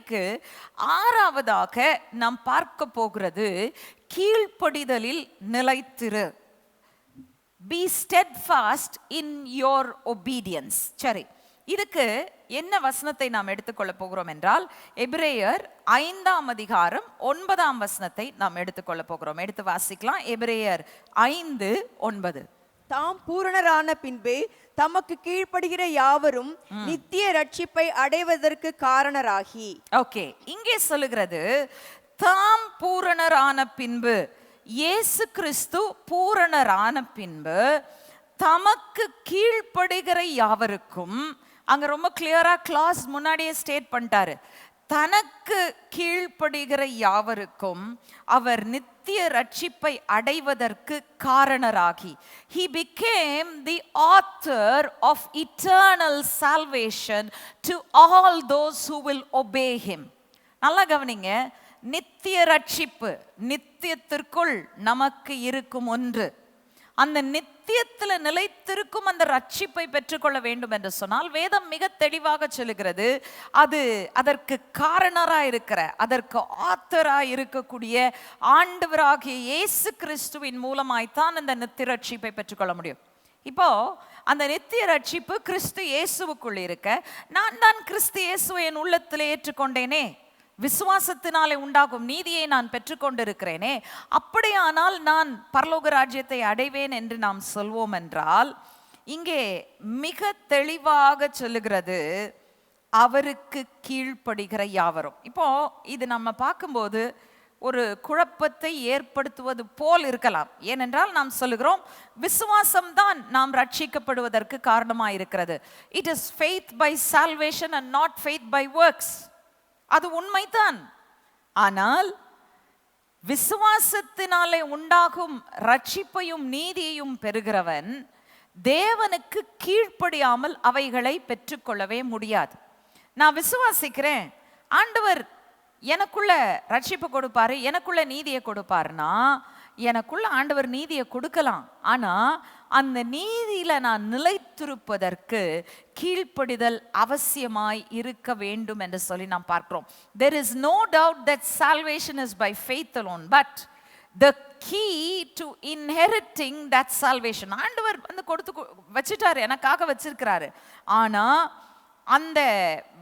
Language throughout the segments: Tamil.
இன்றைக்கு ஆறாவதாக நாம் பார்க்க போகிறது கீழ்ப்படிதலில் நிலைத்திரு. Be steadfast in your obedience. சரி, இதுக்கு என்ன வசனத்தை நாம் எடுத்துக்கொள்ள போகிறோம் என்றால் எபிரேயர் 5ஆம் அதிகாரம் 9ஆம் வசனத்தை நாம் எடுத்துக்கொள்ள போகிறோம். எடுத்து வாசிக்கலாம். எபிரேயர் 5:9. தாம் பூரணரான பின்பே தமக்கு கீழ்ப்படுகிற யாவரும் நித்திய ரட்சிப்பை அடைவதற்கு காரணராகி. ஓகே, இங்கே சொல்லுகிறது தாம் பூரணரான பின்பு, இயேசு கிறிஸ்து பூரணரான பின்பு தமக்கு கீழ்ப்படுகிற யாவருக்கும், அங்க ரொம்ப கிளியரா கிளாஸ் முன்னாடியே ஸ்டேட் பண்ணிட்டாரு, தனக்கு கீழ்ப்படுகிற யாவருக்கும் அவர் நித்திய ரட்சிப்பை அடைவதற்கு காரணராகி. He became the author of eternal salvation to all those who will obey him. நல்லா கவனிங்க, நித்திய ரட்சிப்பு, நித்தியத்திற்குள் நமக்கு இருக்கும் ஒன்று. அந்த நித்தியத்தில் நிலைத்திருக்கும் அந்த ரட்சிப்பை பெற்றுக்கொள்ள வேண்டும் என்று சொன்னால் வேதம் மிக தெளிவாக சொல்லுகிறது, அது அதற்கு காரணராக இருக்கிற, அதற்கு ஆத்தராக இருக்கக்கூடிய ஆண்டவராகிய இயேசு கிறிஸ்துவின் மூலமாய்த்தான் அந்த நித்திய ரட்சிப்பை பெற்றுக்கொள்ள முடியும். இப்போ அந்த நித்திய ரட்சிப்பு கிறிஸ்து இயேசுவுக்குள் இருக்க, நான் தான் கிறிஸ்து இயேசுவை என் உள்ளத்தில் ஏற்றுக்கொண்டேனே, விசுவாசத்தினாலே உண்டாகும் நீதியை நான் பெற்றுக்கொண்டிருக்கிறேனே, அப்படியானால் நான் பரலோக ராஜ்யத்தை அடைவேன் என்று நாம் சொல்வோம் என்றால், இங்கே மிக தெளிவாக சொல்லுகிறது அவருக்கு கீழ்ப்படுகிற யாவரும். இப்போ இது நம்ம பார்க்கும்போது ஒரு குழப்பத்தை ஏற்படுத்துவது போல் இருக்கலாம். ஏனென்றால் நாம் சொல்லுகிறோம் விசுவாசம்தான் நாம் ரட்சிக்கப்படுவதற்கு காரணமாக இருக்கிறது. It is faith by salvation and not faith by works. அது உண்மைதான். ஆனால் விசுவாசத்தினாலே உண்டாகும் ரட்சிப்பையும் நீதியையும் பெறுகிறவன் தேவனுக்கு கீழ்ப்படியாமல் அவைகளை பெற்றுக்கொள்ளவே முடியாது. நான் விசுவாசிக்கிறேன், ஆண்டவர் எனக்குள்ள ரட்சிப்பு கொடுப்பாரு, எனக்குள்ள நீதியை கொடுப்பாருன்னா, எனக்குள்ள ஆண்டவர் நீதியை கொடுக்கலாம். ஆனா அந்த நீதியில நான் நிலைத்திருப்பதற்கு கீழ்ப்படிதல் அவசியமாய் இருக்க வேண்டும் என்று சொல்லி நாம் பார்க்கிறோம். There is no doubt that salvation is by faith alone, but the key to inheriting that salvation, ஆண்டவர் வந்து கொடுத்து வச்சிட்டாரு, எனக்காக வச்சிருக்கிறாரு. ஆனா அந்த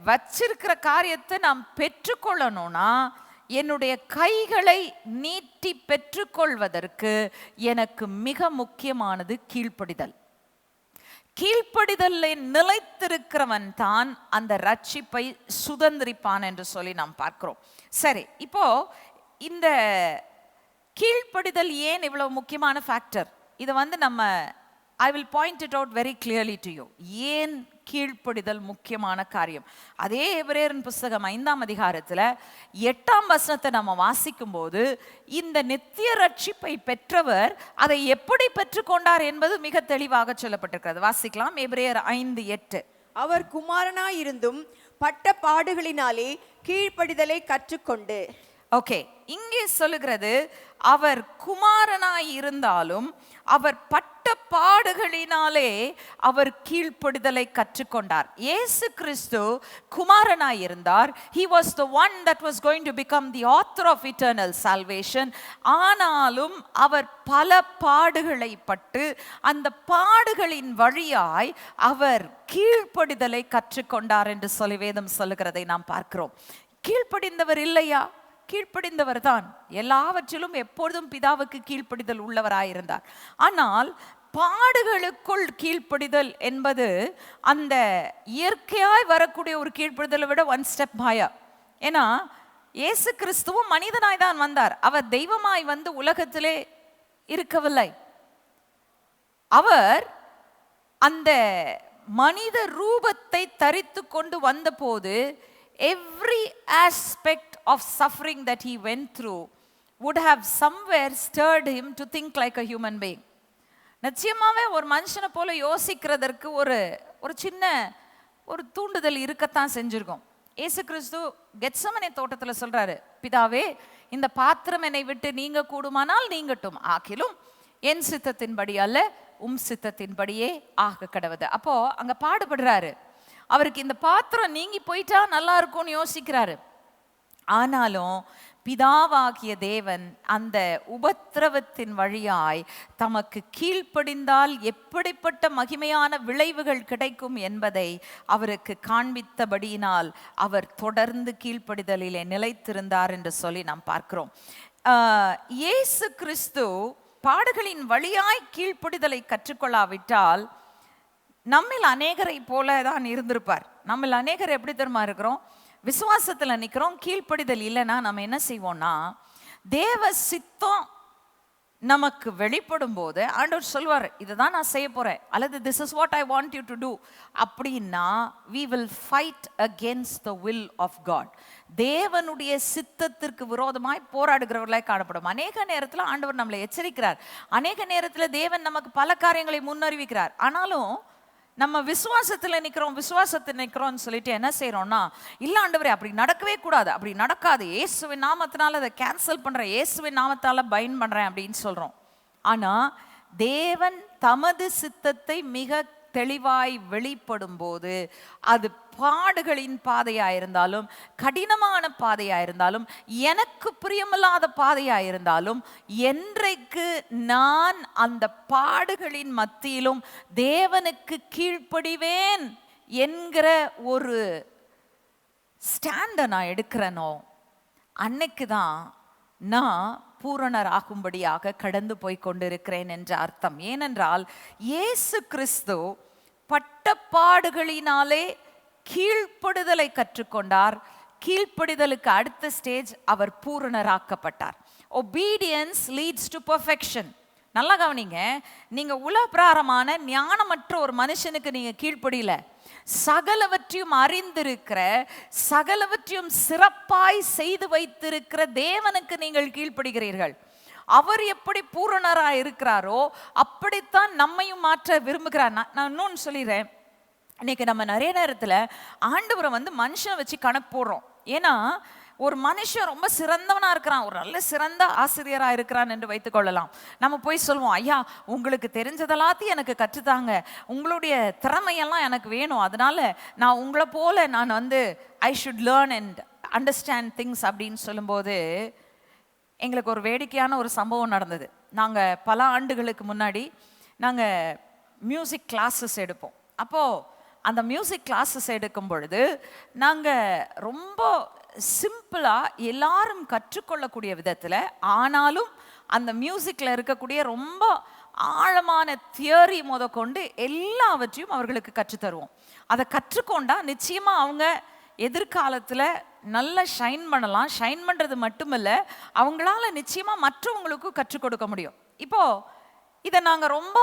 வச்சிருக்கிற காரியத்தை நாம் பெற்றுக்கொள்ளணும்னா என்னுடைய கைகளை நீட்டி பெற்றுக்கொள்வதற்கு எனக்கு மிக முக்கியமானது கீழ்ப்படிதல். கீழ்ப்படிதலில் நிலைத்திருக்கிறவன் தான் அந்த ரட்சிப்பை சுதந்திரிப்பான் என்று சொல்லி நாம் பார்க்கிறோம். சரி, இப்போ இந்த கீழ்ப்படிதல் ஏன் இவ்வளவு முக்கியமான ஃபேக்டர், இதை வந்து நம்ம I will point it out very clearly to you. ஏன் கீழ்ப்படிதல் முக்கியமான காரியம்? அதே எபிரேயரின் புஸ்தகம் 5ஆம் அதிகாரத்தில் 8ஆம் வசனத்தை நம்ம வாசிக்கும் போது இந்த நித்திய ரட்சிப்பை பெற்றவர் அதை எப்படி பெற்றுக்கொண்டார் என்பது மிக தெளிவாக சொல்லப்பட்டிருக்கிறது. வாசிக்கலாம். எபிரேயர் 5:8. அவர் குமாரனாயிருந்தும் பட்ட பாடுகளினாலே கீழ்ப்படிதலை கற்றுக்கொண்டு. ஓகே, இங்கே சொல்லுகிறது அவர் குமாரனாய் இருந்தாலும் அவர் பட்ட பாடுகளினாலே அவர் கீழ்ப்படிதலை கற்றுக்கொண்டார். இயேசு கிறிஸ்து குமாரனாய் இருந்தார். He was the one that was going to become the author of eternal salvation. ஆனாலும் அவர் பல பாடுகளை பட்டு அந்த பாடுகளின் வழியாய் அவர் கீழ்ப்படிதலை கற்றுக்கொண்டார் என்று சொல்லி வேதம் சொல்லுகிறதை நாம் பார்க்கிறோம். கீழ்ப்படிந்தவர் இல்லையா? கீழ்ப்படிந்தவர் தான். எல்லாவற்றிலும் எப்பொழுதும் பிதாவுக்கு கீழ்ப்படிதல் உள்ளவராயிருந்தார். ஆனால் பாடுகளுக்குள் கீழ்ப்படிதல் என்பது அந்த இயற்கையாய் வரக்கூடிய ஒரு கீழ்ப்படிதலை விட ஒன் ஸ்டெப் ஹையர். ஏன்னா இயேசு கிறிஸ்துவும் மனிதனாய் தான் வந்தார். அவர் தெய்வமாய் வந்து உலகத்திலே இருக்கவில்லை. அவர் அந்த மனித ரூபத்தை தரித்து கொண்டு வந்தபோது every aspect of suffering that he went through would have somewhere stirred him to think like a human being. நிச்சயமாவே ஒரு மனுஷனை போல யோசிக்கிறதற்கு ஒரு சின்ன ஒரு தூண்டுதல் இருக்கத்தான் செஞ்சிருக்கும். இயேசு கிறிஸ்து கெத்சமனே தோட்டத்தில் சொல்றாரு, பிதாவே இந்த பாத்திரம் என்னை விட்டு நீங்க கூடுமானால் நீங்கட்டும், ஆகிலும் என் சித்தத்தின்படி அல்ல உம் சித்தத்தின்படியே ஆக கடவுது. அப்போ அங்க பாடுபடுறாரு. அவருக்கு இந்த பாத்திரம் நீங்கி போயிட்டா நல்லா இருக்கும்னு யோசிக்கிறாரு. ஆனாலும் பிதாவாகிய தேவன் அந்த உபத்திரவத்தின் வழியாய் தமக்கு கீழ்ப்படிந்தால் எப்படிப்பட்ட மகிமையான விளைவுகள் கிடைக்கும் என்பதை அவருக்கு காண்பித்தபடியினால் அவர் தொடர்ந்து கீழ்ப்படிதலிலே நிலைத்திருந்தார் என்று சொல்லி நாம் பார்க்கிறோம். இயேசு கிறிஸ்து பாடுகளின் வழியாய் கீழ்ப்படிதலை கற்றுக்கொள்ளாவிட்டால் நம்மில் அநேகரை போல தான் இருந்திருப்பார். நம்மில் அநேகர் எப்படி தெரியுமா இருக்கிறோம்? விசுவாசத்தில் நிற்கிறோம், கீழ்ப்படிதல் இல்லைன்னா நம்ம என்ன செய்வோம்னா, தேவ சித்தம் நமக்கு வெளிப்படும் போது ஆண்டவர் சொல்வார், இதுதான் நான் செய்ய போறேன், அல்லது this is what I want you to do அப்படின்னா, we will fight against the will of God. தேவனுடைய சித்தத்திற்கு விரோதமாய் போராடுகிறவர்களாய் காணப்படும். அநேக நேரத்தில் ஆண்டவர் நம்மளை எச்சரிக்கிறார், அநேக நேரத்தில் தேவன் நமக்கு பல காரியங்களை முன்னறிவிக்கிறார். ஆனாலும் நம்ம விசுவாசத்தில் நிற்கிறோம்னு சொல்லிட்டு என்ன செய்யறோம்னா, இல்ல ஆண்டவரே அப்படி நடக்கவே கூடாது, அப்படி நடக்காது, இயேசுவின் நாமத்தினால அதை கேன்சல் பண்றேன், இயேசுவின் நாமத்தால பைண்ட் பண்றேன் அப்படின்னு சொல்றோம். ஆனா தேவன் தமது சித்தத்தை மிக தெளிவாய் வெளிப்படும் போது, அது பாடுகளின் பாதையாயிருந்தாலும், கடினமான பாதையாயிருந்தாலும், எனக்கு பிரியமில்லாத பாதையாயிருந்தாலும், என்றைக்கு நான் அந்த பாடுகளின் மத்தியிலும் தேவனுக்கு கீழ்ப்படிவேன் என்கிற ஒரு ஸ்டாண்டை நான் எடுக்கிறேனோ, அன்னைக்கு தான் நான் பூரணராகும்படியாக கடந்து போய் கொண்டிருக்கிறேன் என்ற அர்த்தம். ஏனென்றால் இயேசு கிறிஸ்து பட்ட பாடுகளினாலே கீழ்ப்படுதலை கற்றுக்கொண்டார். கீழ்ப்படிதலுக்கு அடுத்த ஸ்டேஜ் அவர் பூரணராக்கப்பட்டார். obedience leads to perfection. நல்லா கவனிங்க, நீங்க உலப்பிராரமான ஞானமற்ற ஒரு மனுஷனுக்கு நீங்க கீழ்ப்படியல, சகலவற்றையும் அறிந்திருக்கிற, சகலவற்றையும் சிறப்பாய் செய்து வைத்திருக்கிற தேவனுக்கு நீங்கள் கீழ்ப்படுகிறீர்கள். அவர் எப்படி பூரணராக இருக்கிறாரோ அப்படித்தான் நம்மையும் மாற்ற விரும்புகிறார். நான் இன்னொன்று சொல்லிடுறேன், இன்னைக்கு நம்ம நிறைய நேரத்தில் ஆண்டவரை மனுஷனை வச்சு கணக்கு போடுறோம். ஏன்னா ஒரு மனுஷன் ரொம்ப சிறந்தவனா இருக்கிறான், ஒரு நல்ல சிறந்த ஆசிரியரா இருக்கிறான் என்று வைத்துக் கொள்ளலாம். நம்ம போய் சொல்லுவோம், ஐயா உங்களுக்கு தெரிஞ்சதெல்லாத்தையும் எனக்கு கற்றுத்தாங்க, உங்களுடைய திறமையெல்லாம் எனக்கு வேணும், அதனால நான் உங்களை போல நான் I should learn and understand things அப்படின்னு சொல்லும்போது, எங்களுக்கு ஒரு வேடிக்கையான ஒரு சம்பவம் நடந்தது. நாங்கள் பல ஆண்டுகளுக்கு முன்னாடி நாங்கள் மியூசிக் கிளாஸஸ் எடுப்போம். அப்போது அந்த மியூசிக் கிளாஸஸ் எடுக்கும் பொழுது நாங்கள் ரொம்ப சிம்பிளாக எல்லாரும் கற்றுக்கொள்ளக்கூடிய விதத்தில், ஆனாலும் அந்த மியூசிக்கில் இருக்கக்கூடிய ரொம்ப ஆழமான தியரி கொண்டு எல்லாவற்றையும் அவர்களுக்கு கற்றுத்தருவோம். அதை கற்றுக்கொண்டா நிச்சயமாக அவங்க எதிர்காலத்தில் நல்ல ஷைன் பண்ணலாம். ஷைன் பண்ணுறது மட்டுமில்ல, அவங்களால நிச்சயமாக மற்றவங்களுக்கும் கற்றுக் கொடுக்க முடியும். இப்போது இதை நாங்கள் ரொம்ப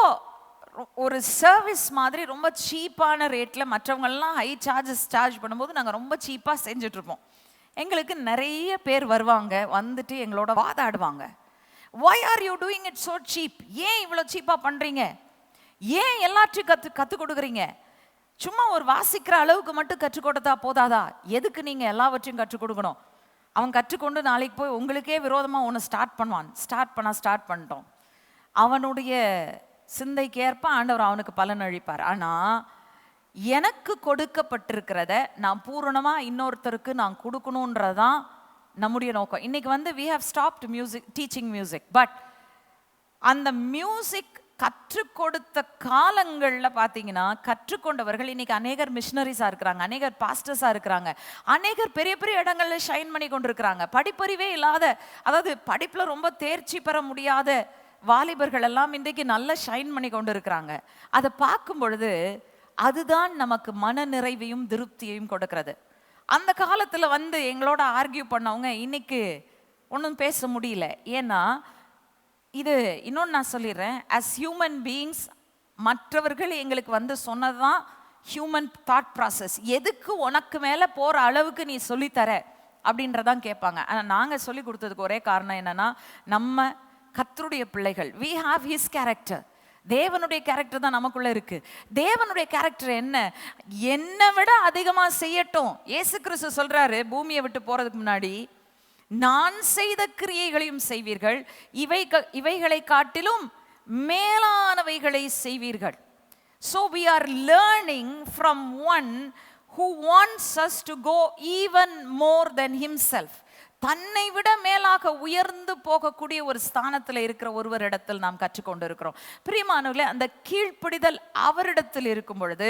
ஒரு சர்வீஸ் மாதிரி ரொம்ப சீப்பான ரேட்டில், மற்றவங்கள்லாம் ஹை சார்ஜ் பண்ணும்போது நாங்கள் ரொம்ப சீப்பாக செஞ்சிட்ருப்போம். எங்களுக்கு நிறைய பேர் வருவாங்க, வந்துட்டு எங்களோட வாதாடுவாங்க. why are you doing it so cheap? ஏன் இவ்வளோ சீப்பாக பண்ணுறீங்க? ஏன் எல்லாத்தையும் கற்றுக் கொடுக்குறீங்க? சும்மா ஒரு வாசிக்கிற அளவுக்கு மட்டும் கற்றுக் கொடுத்தா போதாதா? எதுக்கு நீங்கள் எல்லாவற்றையும் கற்றுக் கொடுக்கணும்? அவன் கற்றுக்கொண்டு நாளைக்கு போய் உங்களுக்கே விரோதமாக ஒன்று ஸ்டார்ட் பண்ணிட்டோம். அவனுடைய சிந்தைக்கேற்ப ஆண்டவர் அவனுக்கு பலன் அளிப்பார். ஆனால் எனக்கு கொடுக்கப்பட்டிருக்கிறத நான் பூரணமாக இன்னொருத்தருக்கு நான் கொடுக்கணுன்றதான் நம்முடைய நோக்கம். இன்னைக்கு we have stopped teaching music, but அந்த மியூசிக் கற்றுக் கொடுத்த காலங்களில் பார்த்தீங்கன்னா, கற்றுக்கொண்டவர்கள் இன்னைக்கு அநேகர் மிஷனரிஸாக இருக்கிறாங்க, அநேகர் பாஸ்டர்ஸாக இருக்கிறாங்க, அநேகர் பெரிய பெரிய இடங்களில் ஷைன் பண்ணி கொண்டிருக்கிறாங்க. படிப்பறிவே இல்லாத, அதாவது படிப்பில் ரொம்ப தேர்ச்சி பெற முடியாத வாலிபர்கள் எல்லாம் இன்றைக்கு நல்ல ஷைன் பண்ணி கொண்டு இருக்கிறாங்க. அதை பார்க்கும் பொழுது அதுதான் நமக்கு மன நிறைவையும் திருப்தியையும் கொடுக்கிறது. அந்த காலத்தில் எங்களோட ஆர்கியூ பண்ணவங்க இன்னைக்கு ஒன்றும் பேச முடியல. ஏன்னா இது இன்னொன்று நான் சொல்லிடுறேன், அஸ் ஹியூமன் பீயிங்ஸ் மற்றவர்கள் எங்களுக்கு சொன்னது தான் ஹியூமன் தாட் ப்ராசஸ். எதுக்கு உனக்கு மேலே போகிற அளவுக்கு நீ சொல்லித்தர அப்படின்றதான் கேட்பாங்க. ஆனால் நாங்கள் சொல்லி கொடுத்ததுக்கு ஒரே காரணம் என்னன்னா, நம்ம கர்த்தருடைய பிள்ளைகள், we have his character. தேவனுடைய கேரக்டர் தான் நமக்குள்ள இருக்கு. தேவனுடைய கேரக்டர் என்னை விட அதிகமா செய்யட்டும். இயேசு கிறிஸ்து சொல்றாரு, பூமியை விட்டு போறதுக்கு முன்னாடி, நான் செய்த கிரியைகளையும் செய்வீர்கள், இவைகளை காட்டிலும் மேலானவைகளை செய்வீர்கள். So we are learning from one who wants us to go even more than himself. தன்னை விட மேலாக உயர்ந்து போகக்கூடிய ஒரு ஸ்தானத்தில் இருக்கிற ஒருவரிடத்தில் நாம் கற்றுக்கொண்டு இருக்கிறோம். பிரியமானவர்களே, அந்த கீழ்ப்படிதல் அவரிடத்தில் இருக்கும் பொழுது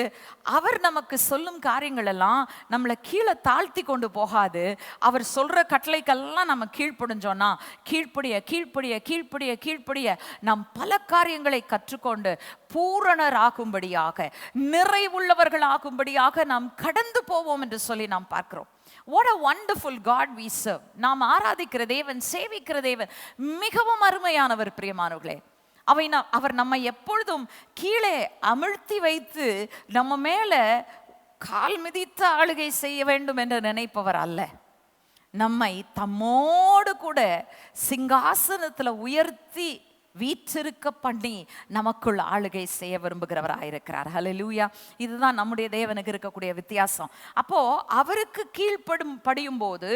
அவர் நமக்கு சொல்லும் காரியங்கள் எல்லாம் நம்மளை கீழே தாழ்த்தி கொண்டு போகாது. அவர் சொல்ற கட்டளைக்கெல்லாம் நம்ம கீழ்ப்படிஞ்சோன்னா கீழ்ப்படிய கீழ்ப்படிய கீழ்ப்படிய கீழ்ப்படிய நாம் பல காரியங்களை கற்றுக்கொண்டு பூரணராகும்படியாக நிறைவுள்ளவர்கள் ஆகும்படியாக நாம் கடந்து போவோம் என்று சொல்லி நாம் பார்க்கிறோம். What a wonderful God we serve. நாம் ஆராதிக்கிற தேவன், சேவிக்கிற தேவன் மிகவும் அருமையானவர். பிரியமானவர்களே, அவர் நம்மை எப்பொழுதும் கீழே அமிழ்த்தி வைத்து நம்ம மேல கால் மிதித்து ஆளுகை செய்ய வேண்டும் என்று நினைப்பவர் அல்ல. நம்மை தம்மோடு கூட சிங்காசனத்துல உயர்த்தி வீற்றிருக்க பண்ணி நமக்குள் ஆளுகை செய்ய விரும்புகிறவராயிருக்கிறார். ஹல்லேலூயா. இதுதான் நம்முடைய தேவனுக்கு இருக்கக்கூடிய வித்தியாசம். அப்போ அவருக்கு படியும் போது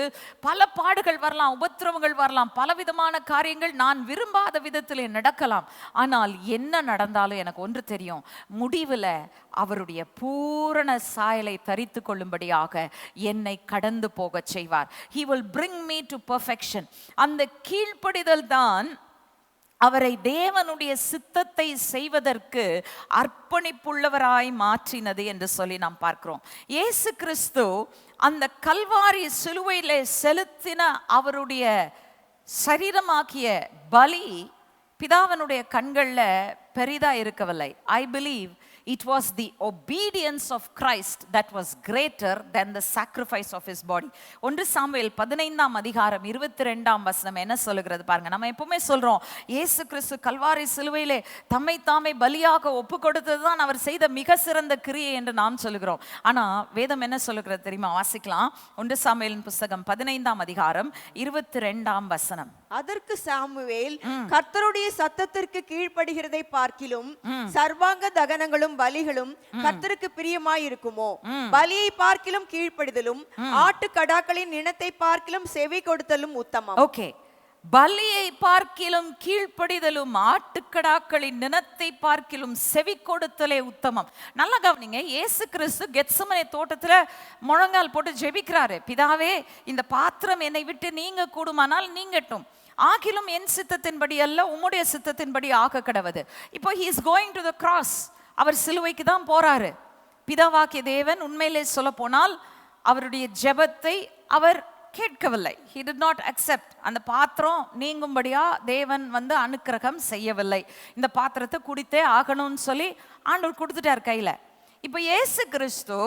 பல பாடுகள் வரலாம், உபத்திரவங்கள் வரலாம், பலவிதமான காரியங்கள் நான் விரும்பாத விதத்திலே நடக்கலாம். ஆனால் என்ன நடந்தாலும் எனக்கு ஒன்று தெரியும், முடிவில் அவருடைய பூரண சாயலை தரித்து கொள்ளும்படியாக என்னை கடந்து போக செய்வார். He will bring me to perfection. அந்த கீழ்ப்படிதல் தான் அவரை தேவனுடைய சித்தத்தை செய்வதற்கு அர்ப்பணிப்புள்ளவராய் மாற்றினது என்று சொல்லி நாம் பார்க்கிறோம். இயேசு கிறிஸ்து அந்த கல்வாரி சிலுவையிலே செலுத்தின அவருடைய சரீரமாக்கிய பலி பிதாவினுடைய கண்களில் பெரிதா இருக்கவில்லை. I believe it was the obedience of Christ that was greater than the sacrifice of his body. 1 Samuel 15ஆம் அதிகாரம் 22ஆம் வசனம் என்ன சொல்லுகிறது பாருங்க. நம்ம எப்பவுமே சொல்றோம், இயேசு கிறிஸ்து கல்வாரி சிலுவையிலே தம்மை தாமே பலியாக ஒப்பு கொடுத்ததுதான் அவர் செய்த மிக சிறந்த கிரியை என்று நாம் சொல்லுகிறோம். ஆனா வேதம் என்ன சொல்லுகிறது தெரியுமா? வாசிக்கலாம். 1 சாமுவேலின் புத்தகம் 15ஆம் அதிகாரம் 22ஆம் வசனம். அதற்கு சாமுவேல், கர்த்தருடைய சத்தத்திற்கு கீழ்ப்படுகிறதை பார்க்கிலும் சர்வாங்க தகனங்களும் பலிகளும் கர்த்தருக்கு பிரியமாய் இருக்குமோ? பலியை பார்க்கிலும் கீழ்ப்படிதலும் ஆட்டுக்கடாக்களின் இனத்தை பார்க்கிலும் செவி கொடுத்தலும் உத்தமம். ஓகே, பலியை பார்க்கிலும் கீழ்ப்படிதலும் ஆட்டுக்கடாக்களின் நினத்தை பார்க்கிலும் செவி கொடுத்தலே உத்தமம். நல்லா கவனிங்க. இயேசு கிறிஸ்து கெத்செமனே தோட்டத்துல முழங்கால் போட்டு ஜெபிக்கிறாரு. பிதாவே, இந்த பாத்திரம் என்னை விட்டு நீங்க கூடுமானால் நீங்கட்டும், ஆகிலும் என் சித்தத்தின்படி அல்ல உம்முடைய சித்தத்தின்படி ஆக கடவது. இப்போ he is going to the cross. அவர் சிலுவைக்கு தான் போறாரு. பிதாவாகிய தேவன் உண்மையிலே சொல்ல போனால் அவருடைய ஜெபத்தை அவர் கேட்கவில்லை. he did not accept. அந்த பாத்திரம் நீங்கும்படியா தேவன் அனுக்கிரகம் செய்யவில்லை. இந்த பாத்திரத்தை குடித்தே ஆகணும்னு சொல்லி ஆண்டவர் கொடுத்துட்டார் கையில. இப்ப இயேசு கிறிஸ்து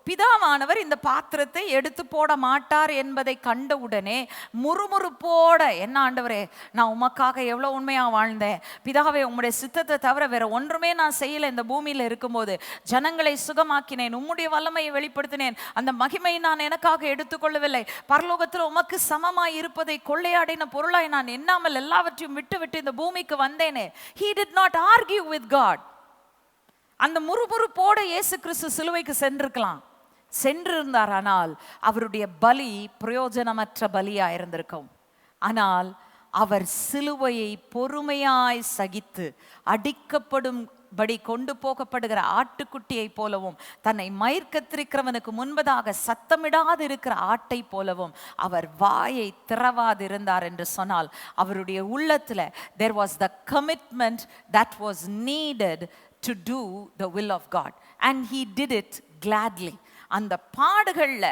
பிதாவானவர் இந்த பாத்திரத்தை எடுத்து போட மாட்டார் என்பதை கண்டவுடனே முறுமுறுப்போட, என்ன ஆண்டவரே, நான் உமக்காக எவ்வளவு உண்மையா வாழ்ந்தேன், பிதாவே உம்முடைய சித்தத்தை தவிர வேற ஒன்றுமே நான் செய்யல. இந்த பூமியில இருக்கும்போது ஜனங்களை சுகமாக்கினேன், உம்முடைய வல்லமையை வெளிப்படுத்தினேன், அந்த மகிமையை நான் எனக்காக எடுத்துக்கொள்ளவில்லை, பரலோகத்தில் உமக்கு சமமாய் இருப்பதை கொள்ளையாடின பொருளாய் நான் எண்ணாமல் எல்லாவற்றையும் விட்டு இந்த பூமிக்கு வந்தேனே. He did not argue with God. அந்த முறுமுறுப்போட இயேசு கிறிஸ்து சிலுவைக்கு சென்றிருந்தார். ஆனால் அவருடைய பலி பிரயோஜனமற்ற பலியா இருந்திருக்கும். ஆனால் அவர் சிலுவையை பொறுமையாய் சகித்து அடிக்கப்படும் படி கொண்டு போகப்படுகிற ஆட்டுக்குட்டியை போலவும், தன்னை மயிர்கத்திருக்கிறவனுக்கு முன்பதாக சத்தமிடாது இருக்கிற ஆட்டை போலவும் அவர் வாயை திறவாது இருந்தார் என்று சொன்னால், அவருடைய உள்ளத்துல there was the commitment that was needed to do the will of God, and he did it gladly. அந்த பாடுகள்ல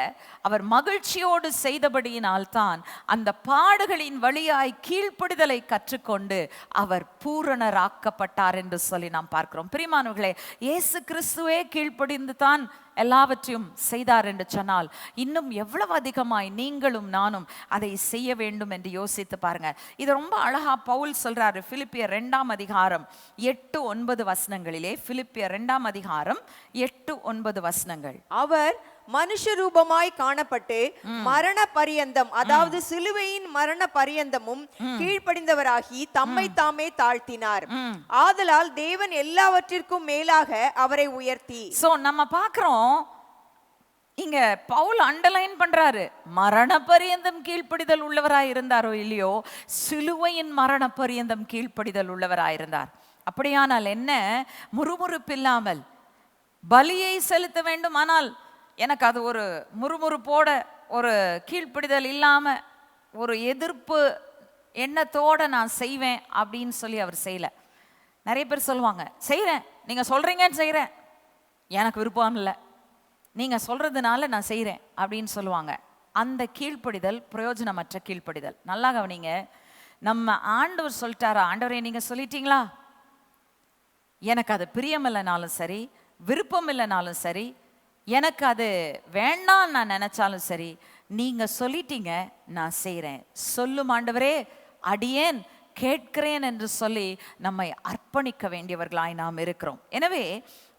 அவர் மகிழ்ச்சியோடு செய்தபடியினால்தான் அந்த பாடுகளின் வழியாய் கீழ்ப்படிதலை கற்றுக்கொண்டு அவர் பூரணராக்கப்பட்டார் என்று சொல்லி நாம் பார்க்கிறோம். பிரியமானவர்களே, இயேசு கிறிஸ்துவே கீழ்ப்படிந்து தான் எல்லாவற்றையும் செய்தார் என்று சொன்னால், இன்னும் எவ்வளவு அதிகமாய் நீங்களும் நானும் அதை செய்ய வேண்டும் என்று யோசித்து பாருங்க. இது ரொம்ப அழகா பவுல் சொல்றாரு. பிலிப்பியர் 2ஆம் அதிகாரம் 8-9 வசனங்களிலே, பிலிப்பியர் 2ஆம் அதிகாரம் 8-9 வசனங்கள். அவர் மனுஷ ரூபமாய் காணப்பட்டு மரண பரியந்தம், அதாவது சிலுவையின் மரண பரியந்தமும் கீழ்ப்படிந்தவராகி தம்மை தாமே தாழ்த்தினார். ஆதலால் தேவன் எல்லாவற்றிற்கும் மேலாக அவரை உயர்த்தி. சோ நம்ம பார்க்கிறோம், இங்க பவுல் அண்டர்லைன் பண்றாரு, மரண பரியந்தம் கீழ்ப்படிதல் உள்ளவராய் இருந்தாரோ இல்லையோ, சிலுவையின் மரண பரியந்தம் கீழ்ப்படிதல் உள்ளவராய் இருந்தார். அப்படியானால் என்ன, முறுமுறுப்பில்லாமல் பலியை செலுத்த வேண்டும், ஆனால் எனக்கு அது ஒரு முறுமுறுப்போட ஒரு கீழ்ப்படிதல் இல்லாம ஒரு எதிர்ப்பு எண்ணத்தோட நான் செய்வேன் அப்படின்னு சொல்லி அவர் செய்யல. நிறைய பேர் சொல்லுவாங்க, செய்கிறேன், நீங்க சொல்றீங்கன்னு செய்கிறேன், எனக்கு விருப்பம் இல்லை, நீங்க சொல்றதுனால நான் செய்கிறேன் அப்படின்னு சொல்லுவாங்க. அந்த கீழ்ப்படிதல் பிரயோஜனமற்ற கீழ்ப்படிதல். நல்லா கவனிங்க, நம்ம ஆண்டவர் சொல்லிட்டாரா, ஆண்டவரே நீங்க சொல்லிட்டீங்களா, எனக்கு அது பிரியமில்லைனாலும் சரி, விருப்பம் இல்லைனாலும் சரி, எனக்கு அது வேண்டாம் நான் நினைச்சாலும் சரி, நீங்க சொல்லிட்டீங்க, நான் செய்கிறேன், சொல்லும் ஆண்டவரே அடியேன் கேட்கிறேன் என்று சொல்லி நம்மை அர்ப்பணிக்க வேண்டியவர்களாய் நாம் இருக்கிறோம். எனவே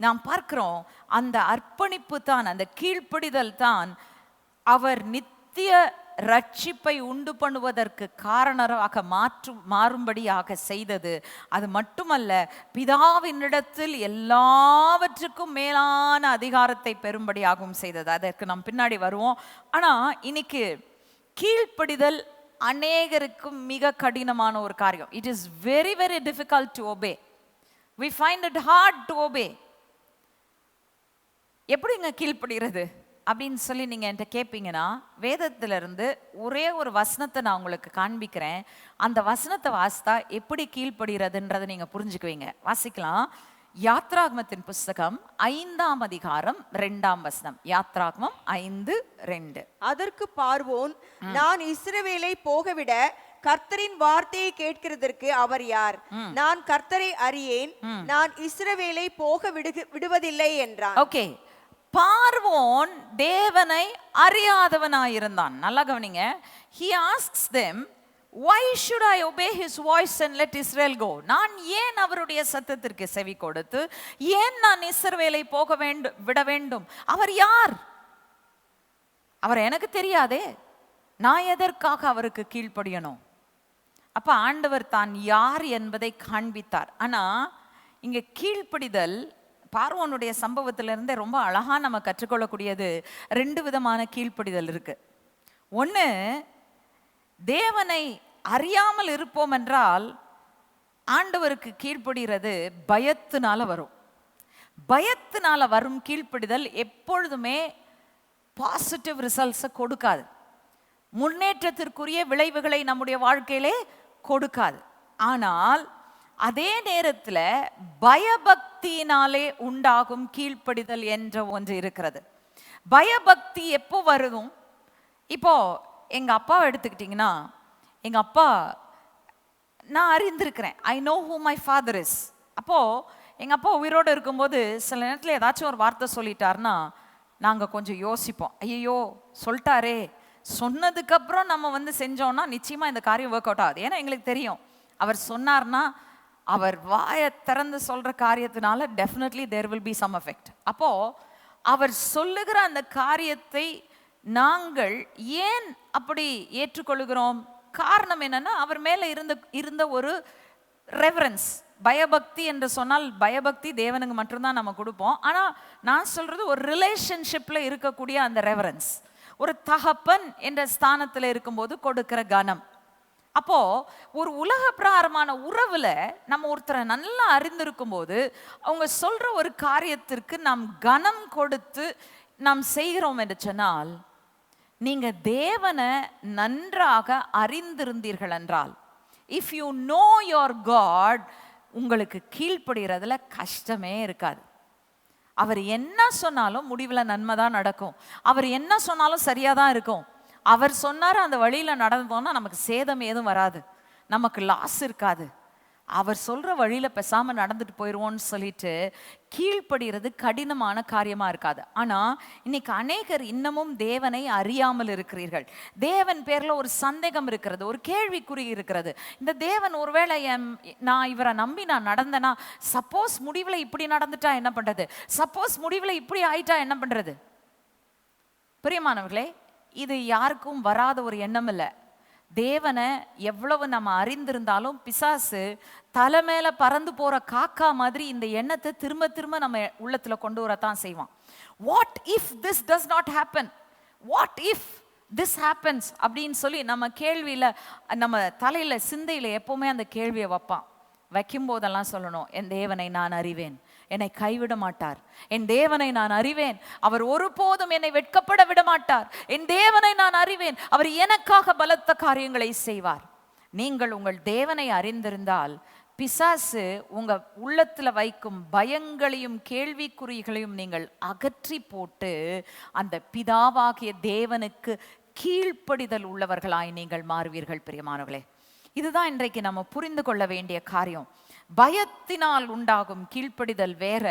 நாம் பார்க்கிறோம், அந்த அர்ப்பணிப்பு தான், அந்த கீழ்ப்படிதல் தான் அவர் நித்திய ரட்சிப்பை உண்டு பண்ணுவதற்கு காரணராக மாறும்படியாக செய்தது. அது மட்டுமல்ல, பிதாவினிடத்தில் எல்லாவற்றுக்கும் மேலான அதிகாரத்தை பெறும்படியாகவும் செய்தது. அதற்கு நாம் பின்னாடி வருவோம். ஆனா இன்னைக்கு கீழ்ப்படிதல் அநேகருக்கும் மிக கடினமான ஒரு காரியம். It is very very difficult to obey. we find it hard to obey. எப்படிங்க கீழ்ப்படுகிறது அப்படின்னு சொல்லி நீங்க என்கிட்ட கேட்பீங்கன்னா, வேதத்திலிருந்து ஒரே ஒரு வசனத்தை நான் உங்களுக்கு காண்பிக்கிறேன். அந்த வசனத்தை வாசித்தா எப்படி கீழ்ப்படுகிறதுன்றதை நீங்க புரிஞ்சுக்குவீங்க. வாசிக்கலாம். யாத்ராகமத்தின் புஸ்தகம் 5ஆம் அதிகாரம் 2ஆம் வசனம். யாத்ராகமம் 5:2. அதற்கு பார்வோன், நான் இஸ்ரவேலை போகவிட கர்த்தரின் வார்த்தையை கேட்கிறதற்கு அவர் யார்? நான் கர்த்தரை அறியேன், நான் இஸ்ரவேலை போக விடுவதில்லை என்றான். ஓகே, பார்வோன் தேவனை அறியாதவனாயிருந்தான். நல்லா கவனிங்க. he asks them, why should I obey his voice and let Israel go? நான் ஏன் அவருடைய சத்தத்திற்கு செவி கொடுத்து ஏன் நான் இஸ்ரவேலை விட வேண்டும்? அவர் யார்? அவர் எனக்கு தெரியாதே, நான் எதற்காக அவருக்கு கீழ்ப்படியணும்? அப்ப ஆண்டவர் தான் யார் என்பதை காண்பித்தார். ஆனா இங்க கீழ்ப்படிதல் பார்வோனுடைய சம்பவத்திலிருந்தே ரொம்ப அழகா நம்ம கற்றுக்கொள்ளக்கூடியது 2 விதமான கீழ்ப்படிதல் இருக்கு. ஒன்று, தேவனை அறியாமல் இருப்போம் என்றால் ஆண்டவருக்கு கீழ்ப்படுகிறது பயத்தினால வரும். பயத்தினால வரும் கீழ்ப்படிதல் எப்பொழுதுமே பாசிட்டிவ் ரிசல்ட்ஸை கொடுக்காது, முன்னேற்றத்திற்குரிய விளைவுகளை நம்முடைய வாழ்க்கையிலே கொடுக்காது. ஆனால் அதே நேரத்தில் பயபக்தியினாலே உண்டாகும் கீழ்ப்படிதல் என்ற ஒன்று இருக்கிறது. பயபக்தி எப்போ வரும்? இப்போ எங்க அப்பாவை எடுத்துக்கிட்டிங்கன்னா, எங்க அப்பா நான் அறிந்திருக்கிறேன், I know who my father is. அப்போ எங்க அப்பா உயிரோடு இருக்கும்போது சில நேரத்தில் ஏதாச்சும் ஒரு வார்த்தை சொல்லிட்டாருன்னா நாங்கள் கொஞ்சம் யோசிப்போம், ஐயோ சொல்லிட்டாரே, சொன்னதுக்கப்புறம் நம்ம செஞ்சோம்னா நிச்சயமாக இந்த காரியம் ஒர்க் அவுட் ஆகுது. ஏன்னா எங்களுக்கு தெரியும், அவர் சொன்னார்னா அவர் வாயை திறந்து சொல்கிற காரியத்தினால definitely there will be some effect. அப்போது அவர் சொல்லுகிற அந்த காரியத்தை நாங்கள் ஏன் அப்படி ஏற்றுக்கொள்கிறோம்? காரணம் என்னன்னா, அவர் மேலே இருந்த ஒரு ரெவரன்ஸ். பயபக்தி என்று சொன்னால் பயபக்தி தேவனுக்கு மட்டும்தான் நம்ம கொடுப்போம். ஆனால் நான் சொல்கிறது ஒரு ரிலேஷன்ஷிப்பில் இருக்கக்கூடிய அந்த ரெவரன்ஸ், ஒரு தகப்பன் என்ற ஸ்தானத்தில் இருக்கும்போது கொடுக்கிற கனம். அப்போ ஒரு உலக பிரகாரமான உறவுல நம்ம ஒருத்தரை நல்லா அறிந்திருக்கும் போது அவங்க சொல்ற ஒரு காரியத்திற்கு நாம் கனம் கொடுத்து நாம் செய்கிறோம் என்று சொன்னால், நீங்க தேவனை நன்றாக அறிந்திருந்தீர்கள் என்றால், if you know your God, உங்களுக்கு கீழ்ப்படுகிறதுல கஷ்டமே இருக்காது. அவர் என்ன சொன்னாலும் முடிவில் நன்மை தான் நடக்கும். அவர் என்ன சொன்னாலும் சரியாக தான் இருக்கும். அவர் சொன்னார், அந்த வழியில் நடந்தோம்னா நமக்கு சேதம் ஏதும் வராது, நமக்கு லாஸ் இருக்காது. அவர் சொல்கிற வழியில் பேசாமல் நடந்துட்டு போயிடுவோன்னு சொல்லிட்டு கீழ்ப்படுகிறது கடினமான காரியமாக இருக்காது. ஆனால் இன்னைக்கு அநேகர் இன்னமும் தேவனை அறியாமல் இருக்கிறீர்கள். தேவன் பேரில் ஒரு சந்தேகம் இருக்கிறது, ஒரு கேள்விக்குறி இருக்கிறது. இந்த தேவன் ஒருவேளை நான் இவரை நம்பி நான் நடந்தேன்னா, சப்போஸ் முடிவில் இப்படி நடந்துட்டா என்ன பண்ணுறது, சப்போஸ் முடிவில் இப்படி ஆயிட்டா என்ன பண்ணுறது? பிரியமானவர்களே, இது யாருக்கும் வராத ஒரு எண்ணம் இல்லை. தேவனை எவ்வளவு நம்ம அறிந்திருந்தாலும் பிசாசு தலை மேல பறந்து போற காக்கா மாதிரி இந்த எண்ணத்தை திரும்ப திரும்ப நம்ம உள்ளத்துல கொண்டு வரத்தான் செய்வான். What if this does not happen, what if this happens அப்படின்னு சொல்லி நம்ம கேள்வியில, நம்ம தலையில சிந்தையில எப்பவுமே அந்த கேள்வியை வைப்பான். வைக்கும் போதெல்லாம் சொல்லணும், என் தேவனை நான் அறிவேன், என்னை கைவிட மாட்டார். என் தேவனை நான் அறிவேன், அவர் ஒருபோதும் என்னை வெட்கப்பட விட மாட்டார். என் தேவனை நான் அறிவேன், அவர் எனக்காக பலத்த காரியங்களை செய்வார். நீங்கள் உங்கள் தேவனை அறிந்திருந்தால் பிசாசு உங்க உள்ளத்துல வைக்கும் பயங்களையும் கேள்விக்குறிகளையும் நீங்கள் அகற்றி போட்டு அந்த பிதாவாகிய தேவனுக்கு கீழ்ப்படிதல் உள்ளவர்களாய் நீங்கள் மாறுவீர்கள். பிரியமானவர்களே, இதுதான் இன்றைக்கு நம்ம புரிந்து கொள்ள வேண்டிய காரியம். பயத்தினால் உண்டாகும் கீழ்ப்படிதல் வேற,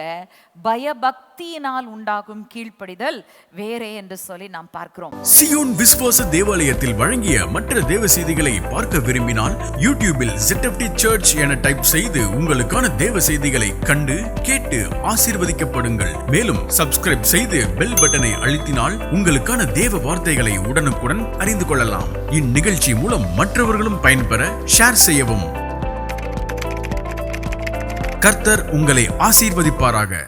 பயபக்தியினால் உண்டாகும் கீழ்ப்படிதல் வேறே என்று சொல்லி நாம் பார்க்கிறோம். சியோன் விசுவாச தேவாலயத்தில் வழங்கிய மற்ற தேவ செய்திகளை பார்க்க விரும்பினால் யூடியூபில் ZFT சர்ச் என டைப் செய்து உங்களுக்கான தேவ செய்திகளை கண்டு கேட்டு ஆசீர்வதிக்கப்படுங்கள். மேலும் சப்ஸ்கிரைப் செய்து பெல் பட்டனை அழுத்தினால் உங்களுக்கான தேவ வார்த்தைகளை உடனுக்குடன் அறிந்து கொள்ளலாம். இந்நிகழ்ச்சி மூலம் மற்றவர்களும் பயன்பெற ஷேர் செய்யவும். கர்த்தர் உங்களை ஆசீர்வதிப்பாராக.